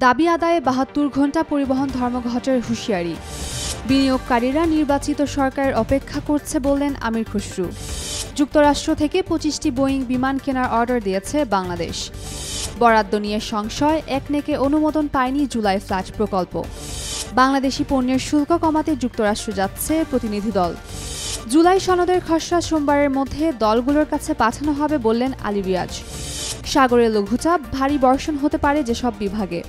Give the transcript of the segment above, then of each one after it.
দাবি আদায়ে ৭২ ঘণ্টা পরিবহন ধর্মঘটের হুঁশিয়ারি। বিনিয়োগকারীরা নির্বাচিত সরকারের অপেক্ষা করছে বললেন আমির খসরু। যুক্তরাষ্ট্র থেকে ২৫টি বোয়িং বিমান কেনার অর্ডার দিয়েছে বাংলাদেশ। বরাদ্দ নিয়ে সংশয়, একনেকে অনুমোদন পায়নি জুলাই ফ্ল্যাট প্রকল্প। বাংলাদেশি পণ্যের শুল্ক কমাতে যুক্তরাষ্ট্র যাচ্ছে প্রতিনিধি দল। জুলাই সনদের খসড়া সোমবারের মধ্যে দলগুলোর কাছে পাঠানো হবে বললেন আলী রিয়াজ। সাগরে লঘুচাপ, ভারী বর্ষণ হতে পারে যেসব বিভাগে।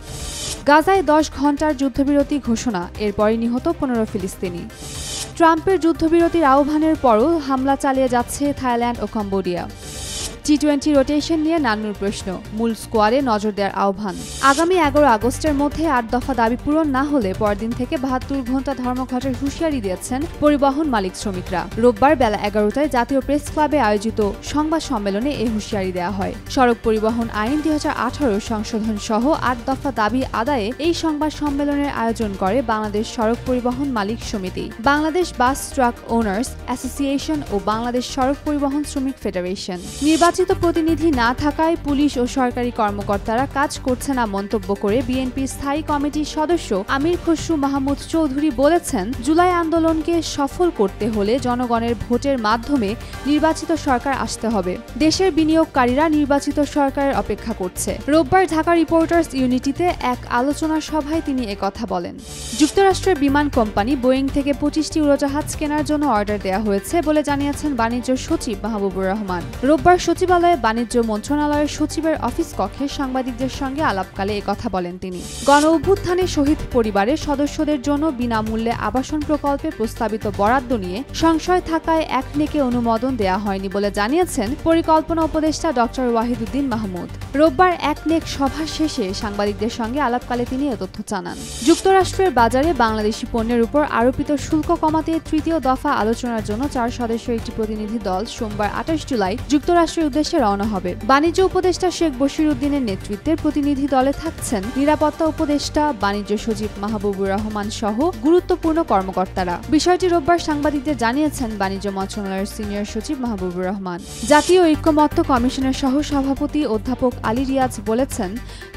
গাজায় ১০ ঘণ্টার যুদ্ধবিরতি ঘোষণা, এরপরই নিহত ১৫ ফিলিস্তিনি। ট্রাম্পের যুদ্ধবিরতির আহ্বানের পরও হামলা চালিয়ে যাচ্ছে থাইল্যান্ড ও কম্বোডিয়া। টি-20 রোটেশন নিয়ে নান্নুর প্রশ্ন, মূল স্কোয়াডে নজর দেওয়ার আহ্বান। আগামী ১১ আগস্টের মধ্যে ৮ দফা দাবি পূরণ না হলে পরদিন থেকে ৭২ ঘণ্টা ধর্মঘটের হুঁশিয়ারি দিয়েছেন পরিবহন মালিক শ্রমিকরা। রোববার বেলা ১১টায় জাতীয় প্রেস ক্লাবে আয়োজিত সংবাদ সম্মেলনে এই হুঁশিয়ারি দেওয়া হয়। সড়ক পরিবহন আইন ২০১৮ সংশোধন সহ ৮ দফা দাবি আদায়ে এই সংবাদ সম্মেলনের আয়োজন করে বাংলাদেশ সড়ক পরিবহন মালিক সমিতি, Bangladesh bus truck owners association ও বাংলাদেশ সড়ক পরিবহন শ্রমিক ফেডারেশন। নির্বাচিত প্রতিনিধি না থাকায় পুলিশ ও সরকারি কর্মকর্তারা কাজ করছে না মন্তব্য করে বিএনপির স্থায়ী কমিটির সদস্য আমির খসরু মাহমুদ চৌধুরী বলেছেন, জুলাই আন্দোলনকে সফল করতে হলে জনগণের ভোটের মাধ্যমে নির্বাচিত সরকার আসতে হবে। দেশের বিনিয়োগকারীরা নির্বাচিত সরকারের অপেক্ষা করছে। রোববার ঢাকা রিপোর্টার্স ইউনিটিতে এক আলোচনা সভায় তিনি একথা বলেন। যুক্তরাষ্ট্রের বিমান কোম্পানি বোয়িং থেকে ২৫টি উড়োজাহাজ কেনার জন্য অর্ডার দেওয়া হয়েছে বলে জানিয়েছেন বাণিজ্য সচিব মাহবুবুর রহমান। রোববার সচিবালয়ে বাণিজ্য মন্ত্রণালয়ের সচিবের অফিস কক্ষে সাংবাদিকদের সঙ্গে আলাপকালে একথা বলেন তিনি। গণ অভ্যুত্থানে শহীদ পরিবারের সদস্যদের জন্য বিনামূল্যে আবাসন প্রকল্পে প্রস্তাবিত বরাদ্দ নিয়ে সংশয় থাকায় একনেকে অনুমোদন দেওয়া হয়নি বলে জানিয়েছেন পরিকল্পনা উপদেষ্টা ড ওয়াহিদুদ্দিন মাহমুদ। রোববার একনেক সভা শেষে সাংবাদিকদের সঙ্গে আলাপকালে তিনি এ তথ্য জানান। যুক্তরাষ্ট্রের বাজারে বাংলাদেশি পণ্যের উপর আরোপিত শুল্ক কমাতে তৃতীয় দফা আলোচনার জন্য ৪ সদস্যের একটি প্রতিনিধি দল সোমবার ২৮ জুলাই যুক্তরাষ্ট্রের উদ্দেশ্যে রওনা হবে। বাণিজ্য উপদেষ্টা শেখ বশির উদ্দিনের নেতৃত্বে প্রতিনিধি দলে থাকছেন নিরাপত্তা উপদেষ্টা, বাণিজ্য সচিব মাহবুবুর রহমান সহ গুরুত্বপূর্ণ কর্মকর্তারা। বিষয়টি রোববার সাংবাদিকদের জানিয়েছেন বাণিজ্য মন্ত্রণালয়ের সিনিয়র সচিব মাহবুবুর রহমান। জাতীয় ঐক্যমত্য কমিশনের সহ সভাপতি অধ্যাপক আলী রিয়াজ বলেছেন,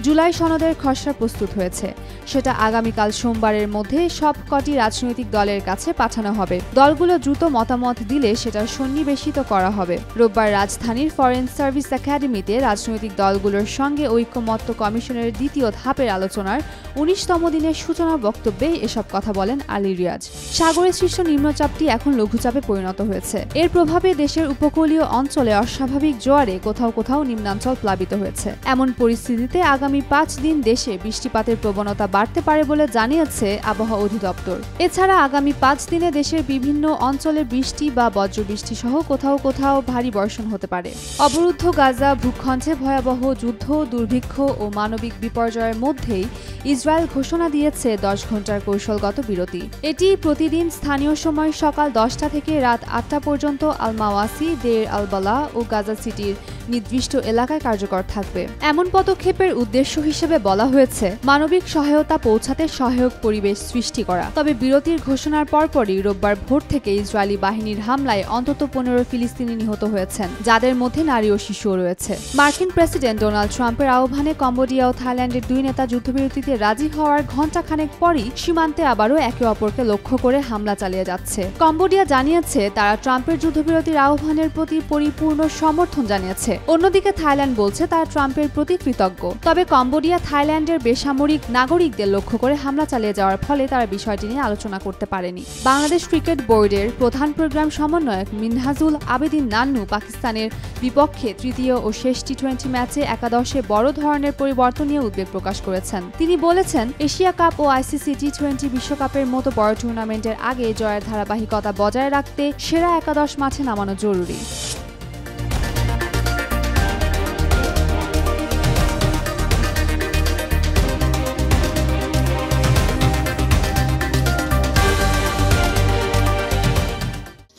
জুলাই সনদের খসড়া প্রস্তুত হয়েছে, সেটা আগামীকাল সোমবারের মধ্যে সব কটি রাজনৈতিক দলের কাছে পাঠানো হবে। দলগুলো দ্রুত মতামত দিলে সেটা সন্নিবেশিত করা হবে। রোববার রাজধানীর ফরেন সার্ভিস একাডেমিতে রাজনৈতিক দলগুলোর সঙ্গে ঐক্যমত্য কমিশনের দ্বিতীয় ধাপের আলোচনার ১৯তম দিনের সূচনা বক্তব্যে এসব কথা বলেন আলী রিয়াজ। সাগরে সৃষ্ট নিম্নচাপটি এখন লঘুচাপে পরিণত হয়েছে। এর প্রভাবে দেশের উপকূলীয় অঞ্চলে অস্বাভাবিক জোয়ারে কোথাও কোথাও নিম্নাঞ্চল প্লাবিত হয়েছে। এমন পরিস্থিতিতে আগামী ৫ দিন দেশে বৃষ্টিপাতের প্রবণতা বাড়তে পারে বলে জানিয়েছে আবহাওয়া অধিদপ্তর। এছাড়া আগামী ৫ দিনে দেশের বিভিন্ন অঞ্চলে বৃষ্টি বা বজ্রবৃষ্টি সহ কোথাও কোথাও ভারী বর্ষণ হতে পারে। অবরুদ্ধ গাজা ভূখণ্ডে ভয়াবহ যুদ্ধ, দুর্ভিক্ষ ও মানবিক বিপর্যয়ের মধ্যেই ইসরায়েল ঘোষণা দিয়েছে ১০ ঘণ্টার কৌশলগত বিরতি। এটি প্রতিদিন স্থানীয় সময় সকাল ১০টা থেকে রাত ৮টা পর্যন্ত আল মাওয়াসি, দের আল বালা ও গাজা সিটির নির্দিষ্ট এলাকায় কার্যকর থাকবে। এমন পদক্ষেপের উদ্দেশ্য হিসেবে বলা হয়েছে মানবিক সহায়তা পৌঁছাতে সহায়ক পরিবেশ সৃষ্টি করা। তবে বিরতির ঘোষণার পরপরই রোববার ভোর থেকে ইসরায়েলি বাহিনীর হামলায় অন্তত ১৫ ফিলিস্তিনি নিহত হয়েছেন, যাদের মধ্যে নারী ও শিশুও রয়েছে। মার্কিন প্রেসিডেন্ট ডোনাল্ড ট্রাম্পের আহ্বানে কম্বোডিয়া ও থাইল্যান্ডের ২ নেতা যুদ্ধবিরতিতে রাজি হওয়ার ঘণ্টাখানেক পরই সীমান্তে আবারও একে অপরকে লক্ষ্য করে হামলা চালিয়ে যাচ্ছে। কম্বোডিয়া জানিয়েছে তারা ট্রাম্পের যুদ্ধবিরতির আহ্বানের প্রতি পরিপূর্ণ সমর্থন জানিয়েছে। অন্যদিকে থাইল্যান্ড বলছে তারা ট্রাম্পের প্রতি কৃতজ্ঞ। তবে কম্বোডিয়া থাইল্যান্ডের বেসামরিক নাগরিকদের লক্ষ্য করে হামলা চালিয়ে যাওয়ার ফলে তারা বিষয়টি নিয়ে আলোচনা করতে পারেনি। বাংলাদেশ ক্রিকেট বোর্ডের প্রধান প্রোগ্রাম সমন্বয়ক মিনহাজুল আবেদিন নান্নু পাকিস্তানের বিপক্ষে তৃতীয় ও শেষ টি-20 ম্যাচে একাদশে বড় ধরনের পরিবর্তন নিয়ে উদ্বেগ প্রকাশ করেছেন। তিনি বলেছেন, এশিয়া কাপ ও আইসিসি টি-20 বিশ্বকাপের মতো বড় টুর্নামেন্টের আগে জয়ের ধারাবাহিকতা বজায় রাখতে সেরা একাদশ মাঠে নামানো জরুরি।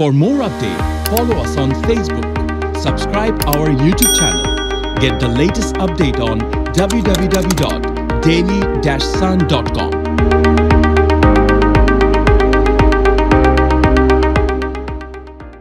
For more updates, follow us on Facebook, subscribe our YouTube channel, get the latest update on www.daily-sun.com.